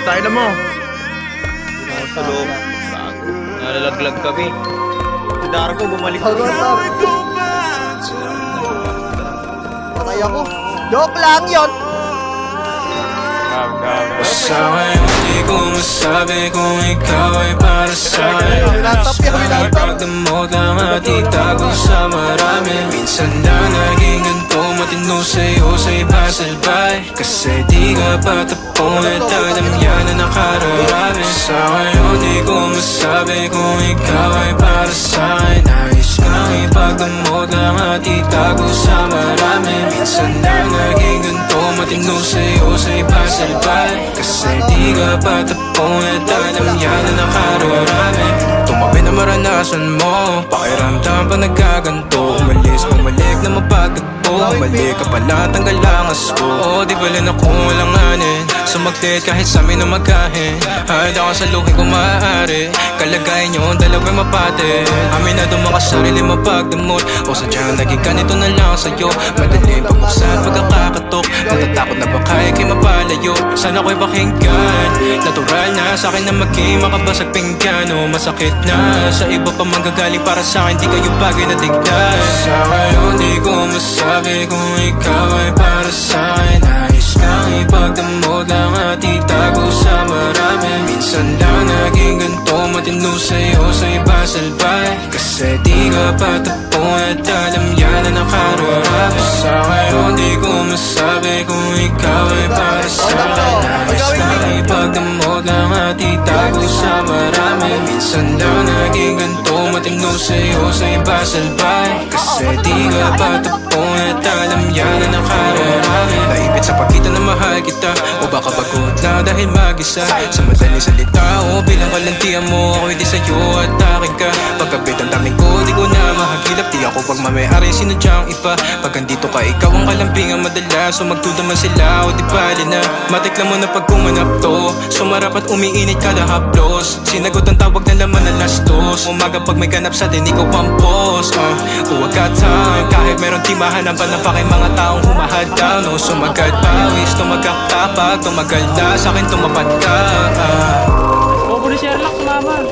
tayo na mo. Tulog. Nalalaglag kami. Si Darko bumalik ko. Patay ako. Joke lang yun. Sa ngayon di ko masabi kung ikaw ay para sa'kin. May pagdamot lang at itago sa marami. Minsan na naging ganito, matino sa'yo sa iba salbay. Kasi di ka patapon at alam yan na nakararami. Sa ngayon di ko masabi kung ikaw ay para sa'kin. Nais kang ipagdamot lang at itago sa marami. Minsan na naging ganito, matino sa'yo sa iba salbay. Kasi di ka patapon at alam yan na nakararami. Tumabi na maranasan mo, pakiramdam pa nagkaganto. Umalis, bumalik na mapagtagpo. Mali ka pala, tanggal ang asko. O di bala na kung walang anin. Sumaglit kahit sa amin na magkahin. Handa ka sa luhin kung maaari. Kalagayan nyo, dalawa'y mapate. Amin na dumang sarili mapagdamot. O sadyang naging ganito na lang sa'yo. Madaling pagbuksan, pagkakatok. Natatakot na baka ikay mapalayo. Sana ko'y pakinggan. Natural na sa'kin na maging makabasag pinggan. O masakit na sa iba pa manggagaling para sa'kin. Di kayo bagay na tignan. Sa ngayon di ko masabi kung ikaw ay para sa'kin. Nais kang ipagdamot lang at itago sa marami. Minsan lang naging ganito, matino sa'yo sa iba salbay. Kasi di ka patapon at alam yan na nakararami. Sa ngayon di ko masabi kung ikaw ay para sa'kin. Nais kang ipagdamot lang at itago sa marami. Minsan lang naging ganito, matino sa'yo sa iba salbay. Kasi di ka patapon at alam yan na nakararami. Naipit sa pagkita na mahal kita, o baka pagod na dahil mag-isa. Sa madaling salita o bilang kalantian mo, ako'y di sa'yo at akin ka. Pagkabit ang daming ko, di ko na mahagilap. Di ako pag mamayari, sinadyang iba. Pag andito ka, ikaw ang kalambingan madalas. So magtudaman sila o di bali na. Matikla mo na pag kumanap to. Sumarap at umiinit kada haplos. Sinagot ang tawag na laman na lastos. Umaga pag may ganap sa din, ikaw ang boss. Huwag ka time, kahit meron di mahanapan na pa kay mga taong humahadaw. No, sumagad pawis, tumagak tapag. Tumagal na sa'kin, tumapat ka. Bobo ni Sherlock, mama.